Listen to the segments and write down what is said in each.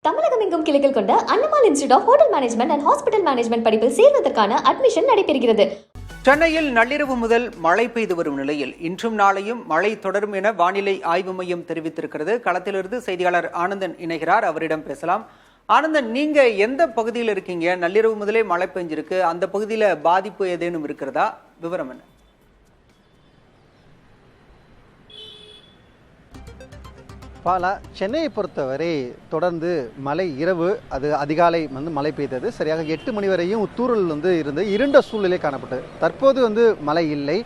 தமிழகம் எங்கும் கிளைகள் கொண்ட Annamal institute of hotel management and hospital management படிப்பில் சேர்வதற்கான அட்மிஷன் நடைபெறுகிறது. சென்னையில் நள்ளிரவு முதல் மழை பெய்து வரும் நிலையில் இன்றும் நாளையும் மழை தொடரும் என வானிலை ஆய்வு மையம் தெரிவித்திருக்கிறது. களத்திலிருந்து செய்தியாளர் ஆனந்தன் இணைகிறார், அவரிடம் பேசலாம். ஆனந்தன், நீங்க எந்த பகுதியில் இருக்கீங்க? நள்ளிரவு முதலே மழை பெஞ்சிருக்கு, அந்த பகுதியில பாதிப்பு ஏதேனும் இருக்கிறதா? விவரம் என்ன? பாலா, சென்னையை பொறுத்தவரை தொடர்ந்து மழை இரவு அதிகாலை மழை பெய்தது. சரியாக 8 மணி வரையும் தூறல் இருந்து இருண்ட சூழ்நிலை காணப்பட்டது. தற்போது மழை இல்லை,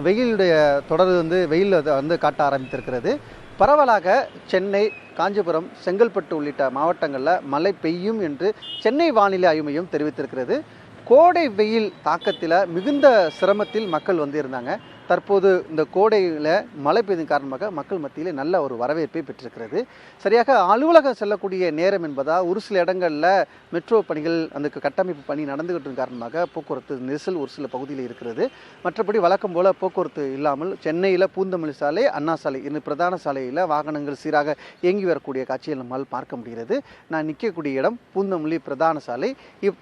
வெயிலுடைய தொடர் வெயில் காட்ட ஆரம்பித்திருக்கிறது. பரவலாக சென்னை, காஞ்சிபுரம், செங்கல்பட்டு உள்ளிட்ட மாவட்டங்களில் மழை பெய்யும் என்று சென்னை வானிலை ஆய்வு மையம் தெரிவித்திருக்கிறது. கோடை வெயில் தாக்கத்தில் மிகுந்த சிரமத்தில் மக்கள் இருந்தாங்க. தற்போது இந்த கோடையில் மழை பெய்தன் காரணமாக மக்கள் மத்தியில் நல்ல ஒரு வரவேற்பை பெற்றிருக்கிறது. சரியாக அலுவலகம் செல்லக்கூடிய நேரம் என்பதால் ஒரு சில இடங்களில் மெட்ரோ பணிகள் அந்த கட்டமைப்பு பணி நடந்துகிட்டு காரணமாக போக்குவரத்து நெரிசல் ஒரு சில பகுதியில் இருக்கிறது. மற்றபடி வழக்கம் போல் போக்குவரத்து இல்லாமல் சென்னையில் பூந்தமல்லி சாலை, அண்ணா சாலை இந்த பிரதான சாலையில் வாகனங்கள் சீராக இயங்கி வரக்கூடிய காட்சியை நம்மால் பார்க்க முடிகிறது. நான் நிற்கக்கூடிய இடம் பூந்தமல்லி பிரதான சாலை.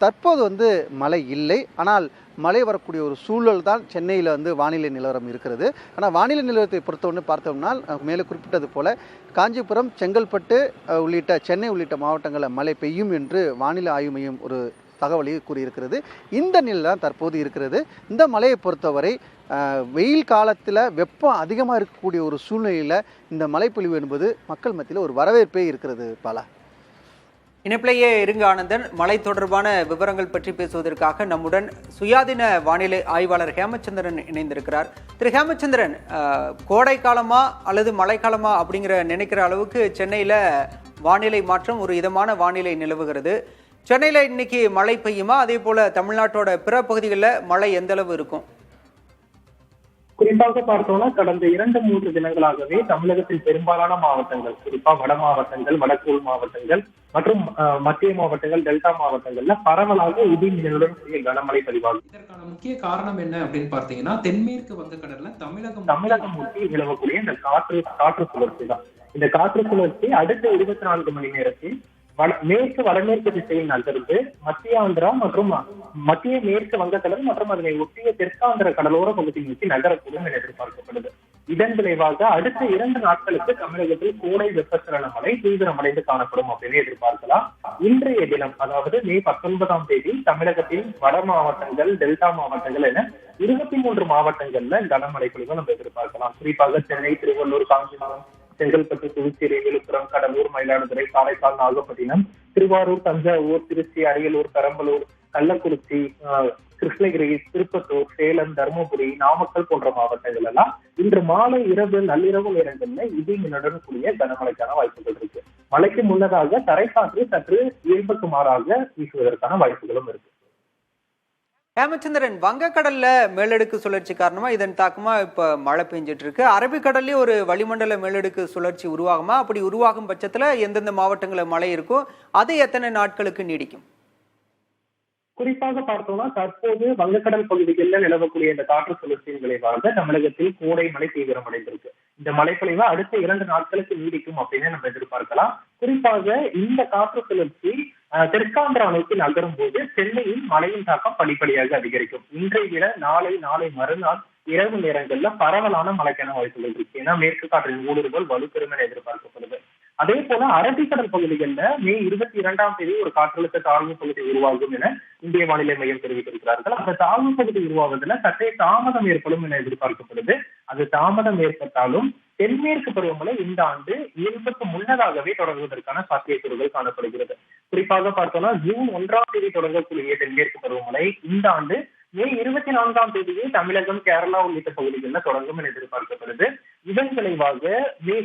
தற்போது மழை இல்லை, ஆனால் மழை வரக்கூடிய ஒரு சூழல் தான் சென்னையில் வானிலை நிலவரம் இருக்கிறது. ஆனால் வானிலை நிலவரத்தை பொறுத்தவரை பார்த்தோம்னா மேலே குறிப்பிட்டது போல காஞ்சிபுரம், செங்கல்பட்டு உள்ளிட்ட சென்னை உள்ளிட்ட மாவட்டங்களில் மழை பெய்யும் என்று வானிலை ஆய்வு மையம் ஒரு தகவலை கூறியிருக்கிறது. இந்த நிலை தான் தற்போது இருக்கிறது. இந்த மழையை பொறுத்தவரை வெயில் காலத்தில் வெப்பம் அதிகமாக இருக்கக்கூடிய ஒரு சூழ்நிலையில் இந்த மழைப்பொழிவு என்பது மக்கள் மத்தியில் ஒரு வரவேற்பே இருக்கிறது. பாலா, இணைப்பிலேயே இருங்க ஆனந்தன். மழை தொடர்பான விவரங்கள் பற்றி பேசுவதற்காக நம்முடன் சுயாதீன வானிலை ஆய்வாளர் ஹேமச்சந்திரன் இணைந்திருக்கிறார். திரு ஹேமச்சந்திரன், கோடை காலமா அல்லது மழைக்காலமா அப்படிங்கிற நினைக்கிற அளவுக்கு சென்னையில் வானிலை மாற்றம், ஒரு இதமான வானிலை நிலவுகிறது. சென்னையில் இன்னைக்கு மழை பெய்யுமா? அதே போல தமிழ்நாட்டோட பிற பகுதிகளில் மழை எந்த அளவு இருக்கும்? குறிப்பாக பார்த்தோம்னா கடந்த 2-3 தினங்களாகவே தமிழகத்தின் பெரும்பாலான மாவட்டங்கள், குறிப்பா வட மாவட்டங்கள், வடக்கு மாவட்டங்கள் மற்றும் மத்திய மாவட்டங்கள், டெல்டா மாவட்டங்கள்ல பரவலாக இடி மின்னலுடன் கூடிய கனமழை பதிவாகும். இதற்கான முக்கிய காரணம் என்ன அப்படின்னு பார்த்தீங்கன்னா, தென்மேற்கு வங்கக்கடல்ல தமிழகம் ஒட்டி நிலவக்கூடிய இந்த காற்று சுழற்சி தான். இந்த காற்று சுழற்சி அடுத்த 24 மணி நேரத்தில் மேற்கு வடமேற்கு திசையில் நகர்ந்து மத்திய ஆந்திரா மற்றும் மத்திய மேற்கு வங்கக்கடல் மற்றும் அதனை ஒட்டிய தெற்காந்திர கடலோர பகுதி நோக்கி நகரக்கூடும் என எதிர்பார்க்கப்படுது. இதன் விளைவாக அடுத்த 2 நாட்களுக்கு தமிழகத்தில் கோடை வெப்பசலன மழை தீவிரமடைந்து காணப்படும் அப்படின்னு எதிர்பார்க்கலாம். இன்றைய தினம், அதாவது மே 19ஆம் தேதி தமிழகத்தின் வட மாவட்டங்கள், டெல்டா மாவட்டங்கள் என 23 மாவட்டங்கள்ல கனமழை பொழிவை நம்ம எதிர்பார்க்கலாம். குறிப்பாக சென்னை, திருவள்ளூர், காஞ்சிபுரம், செங்கல்பட்டு, புதுச்சேரி, விழுப்புரம், கடலூர், மயிலாடுதுறை, காரைக்கால், நாகப்பட்டினம், திருவாரூர், தஞ்சாவூர், திருச்சி, அரியலூர், பெரம்பலூர், கள்ளக்குறிச்சி, கிருஷ்ணகிரி, திருப்பத்தூர், சேலம், தருமபுரி, நாமக்கல் போன்ற மாவட்டங்கள் எல்லாம் இன்று மாலை, இரவு, நள்ளிரவு நேரங்கள்ல இடி மின்னலுடன் கூடிய கனமழைக்கான வாய்ப்புகள் இருக்கு. மழைக்கு முன்னதாக தரைக்காற்று சற்று இயல்புக்கு மாறாக வீசுவதற்கான வாய்ப்புகளும் இருக்கு. ஹேமச்சந்திரன், வங்கக்கடல்ல மேலடுக்கு சுழற்சி காரணமா இதன் தாக்கமா இப்ப மழை பெஞ்சிட்டு இருக்கு. அரபிக்கடல்லே ஒரு வளிமண்டல மேலடுக்கு சுழற்சி உருவாகுமா? அப்படி உருவாகும் பட்சத்துல எந்தெந்த மாவட்டங்களில் மழை இருக்கும், அது எத்தனை நாட்களுக்கு நீடிக்கும்? குறிப்பாக பார்த்தோம்னா தற்போது வங்கக்கடல் பகுதிகளில் நிலவக்கூடிய இந்த காற்று சுழற்சியின் விளைவாக தமிழகத்தில் கோடை மழை தீவிரமடைந்திருக்கு. இந்த மழைப்பொழிவு அடுத்த 2 நாட்களுக்கு நீடிக்கும் அப்படின்னு நம்ம எதிர்பார்க்கலாம். குறிப்பாக இந்த காற்று சுழற்சி தெற்காந்திரா நோக்கி நகரும் போது சென்னையில் மழையின் தாக்கம் படிப்படியாக அதிகரிக்கும். இன்றைய விட நாளை மறுநாள் இரவு நேரங்கள்ல பரவலான மழைக்கான வாய்ப்புகள் இருக்கு. ஏன்னா மேற்கு காற்றின் ஊடுருவல் வலுப்பெறும் என எதிர்பார்க்கப்படுது. அதே போல அரபிக்கடல் பகுதிகளில் மே 22ஆம் தேதி ஒரு காற்றழுத்த தாழ்வு பகுதி உருவாகும் என இந்திய வானிலை மையம் தெரிவித்திருக்கிறார்கள். அந்த தாழ்வு பகுதி உருவாவதில் சற்றே தாமதம் ஏற்படும் என எதிர்பார்க்கப்படுது. அது தாமதம் ஏற்பட்டாலும் தென்மேற்கு பருவமழை இந்த ஆண்டு இயல்புக்கு முன்னதாகவே தொடங்குவதற்கான சாத்தியக்கூறுகள் காணப்படுகிறது. குறிப்பாக பார்த்தோம்னா ஜூன் 1ஆம் தேதி தொடங்கக்கூடிய தென்மேற்கு பருவமழை இந்த ஆண்டு மே 24ஆம் தேதியே தமிழகம், கேரளா உள்ளிட்ட பகுதிகளில் தொடங்கும் என எதிர்பார்க்கப்படுது. இதன் விளைவாக மே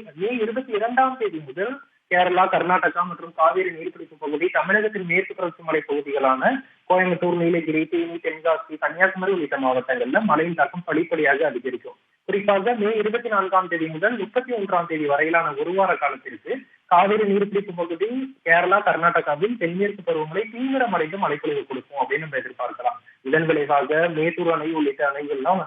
22ஆம் தேதி முதல் கேரளா, கர்நாடகா மற்றும் காவிரி நீர்பிடிப்பு பகுதி, தமிழகத்தின் மேற்கு தொடர்ச்சி மலை பகுதிகளான கோயம்புத்தூர், நீலகிரி, தேனி, தென்காசி, கன்னியாகுமரி உள்ளிட்ட மாவட்டங்கள்ல மழையின் தாக்கம் படிப்படியாக அதிகரிக்கும். குறிப்பாக மே 24ஆம் தேதி முதல் 31ஆம் தேதி வரையிலான ஒரு வார காலத்திற்கு காவிரி நீர்பிடிப்பு பகுதி, கேரளா, கர்நாடகாவில் தென்மேற்கு பருவமழை தீவிரமடைந்து மழைப்பொழிவு கொடுக்கும் அப்படின்னு நம்ம எதிர்பார்க்கலாம். இதன் விளைவாக மேட்டூர் அணை உள்ளிட்ட அணைகள்லாம்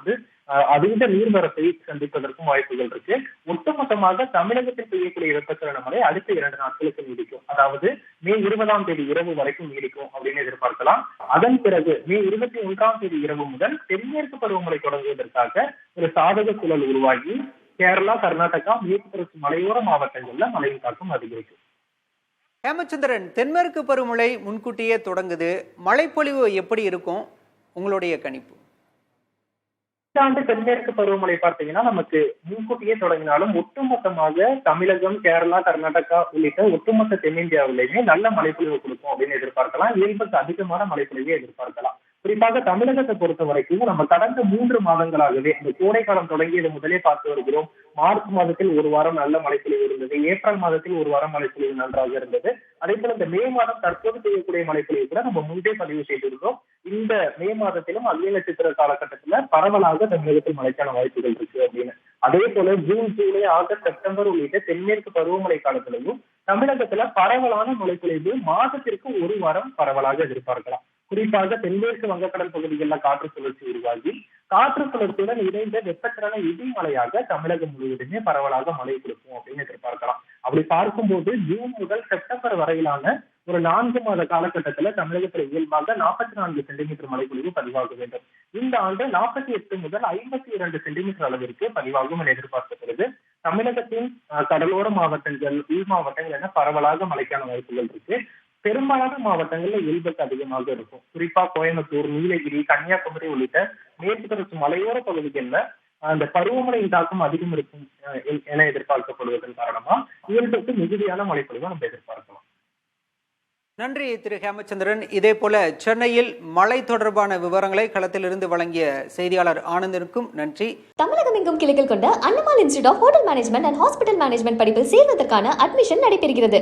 அதீத நீர்வரத்தை சந்திப்பதற்கும் வாய்ப்புகள் இருக்கு. ஒட்டுமொத்தமாக தமிழகத்தில் பெய்யக்கூடிய வெப்பச்சலன மழை அடுத்த 2 நாட்களுக்கு நீடிக்கும். அதாவது மே 20ஆம் தேதி இரவு வரைக்கும் நீடிக்கும் அப்படின்னு எதிர்பார்க்கலாம். அதன் பிறகு மே 21ஆம் தேதி இரவு முதல் தென்மேற்கு பருவமழை தொடங்குவதற்காக ஒரு சாதக சூழல் உருவாகி கேரளா, கர்நாடகா, மேற்கு தொடர்ச்சி மலையோர மாவட்டங்கள்ல மழையின் தாக்கம் அதிகரிக்கும். ஹேமச்சந்திரன், தென்மேற்கு பருவமழை முன்கூட்டியே தொடங்குது. மழைப்பொழிவு எப்படி இருக்கும் உங்களுடைய கணிப்பு? இந்த ஆண்டு தென்மேற்கு பருவமழை பார்த்தீங்கன்னா நமக்கு முன்கூட்டியே தொடங்கினாலும் ஒட்டுமொத்தமாக தமிழகம், கேரளா, கர்நாடகா உள்ளிட்ட ஒட்டுமொத்த தென்னிந்தியாவிலேயுமே நல்ல மழைப்பொழிவு கொடுக்கும் அப்படின்னு எதிர்பார்க்கலாம். இயல்புக்கு அதிகமான மழைப்பொழிவை எதிர்பார்க்கலாம். குறிப்பாக தமிழகத்தை பொறுத்த வரைக்கும் நம்ம கடந்த 3 மாதங்களாகவே இந்த கோடை காலம் தொடங்கியது முதலே பார்த்து வருகிறோம். மார்ச் மாதத்தில் ஒரு வாரம் நல்ல மழைப்பொழிவு இருந்தது. ஏப்ரல் மாதத்தில் ஒரு வாரம் மழைப்பொழிவு நன்றாக இருந்தது. அதே போல இந்த மே மாதம் தற்போது பெய்யக்கூடிய மழைப்பொழிவு கூட நம்ம முன்பே பதிவு செய்திருந்தோம். இந்த மே மாதத்திலும் அக்னி நட்சத்திர காலகட்டத்துல பரவலாக தமிழகத்தில் மழைக்கான வாய்ப்புகள் இருக்கு அப்படின்னு. அதே போல ஜூன், ஜூலை, ஆகஸ்ட், செப்டம்பர் உள்ளிட்ட தென்மேற்கு பருவமழை காலத்திலையும் தமிழகத்துல பரவலான மழைப்பொழிவு மாதத்திற்கு ஒரு வாரம் பரவலாக எதிர்பார்க்கலாம். குறிப்பாக தென்மேற்கு வங்கக்கடல் பகுதிகளில் காற்று சுழற்சி உருவாகி காற்று சுழற்சியுடன் இணைந்த வெப்பச்சலன இடி மழையாக தமிழகம் முழுவதுமே பரவலாக மழை கொடுக்கும் அப்படின்னு எதிர்பார்க்கலாம். அப்படி பார்க்கும்போது ஜூன் முதல் செப்டம்பர் வரையிலான ஒரு 4 மாத காலகட்டத்துல தமிழகத்தில் இயல்பாக 44 சென்டிமீட்டர் மழைப்பொழிவு பதிவாக வேண்டும். இந்த ஆண்டு 48 முதல் 52 சென்டிமீட்டர் அளவிற்கு பதிவாகும் என எதிர்பார்க்கப்படுது. தமிழகத்தின் கடலோர மாவட்டங்கள், உள் மாவட்டங்கள் என பரவலாக மழைக்கான வாய்ப்புகள் இருக்கு. பெரும்பாலான மாவட்டங்கள்ல இயல்புக்கு அதிகமாக இருக்கும். குறிப்பா கோயம்புத்தூர், நீலகிரி, கன்னியாகுமரி உள்ளிட்ட மேற்கு தொடர்ச்சி மலையோர பகுதிகளில் அந்த பருவமழையின் தாக்கம் அதிகம் இருக்கும் என எதிர்பார்க்கப்படுவதன் காரணமா இயல்புக்கு மிகுதியான மழைப்பொழிவை நம்ம எதிர்பார்க்கலாம். நன்றி திரு ஹேமச்சந்திரன். இதே போல சென்னையில் மழை தொடர்பான விவரங்களை களத்திலிருந்து வழங்கிய செய்தியாளர் ஆனந்தனுக்கும் நன்றி. தமிழகம் எங்கும் கிளைகள் கொண்ட Annamal institute of hotel management and hospital management படிப்பில் சேர்வதற்கான அட்மிஷன் நடைபெறுகிறது.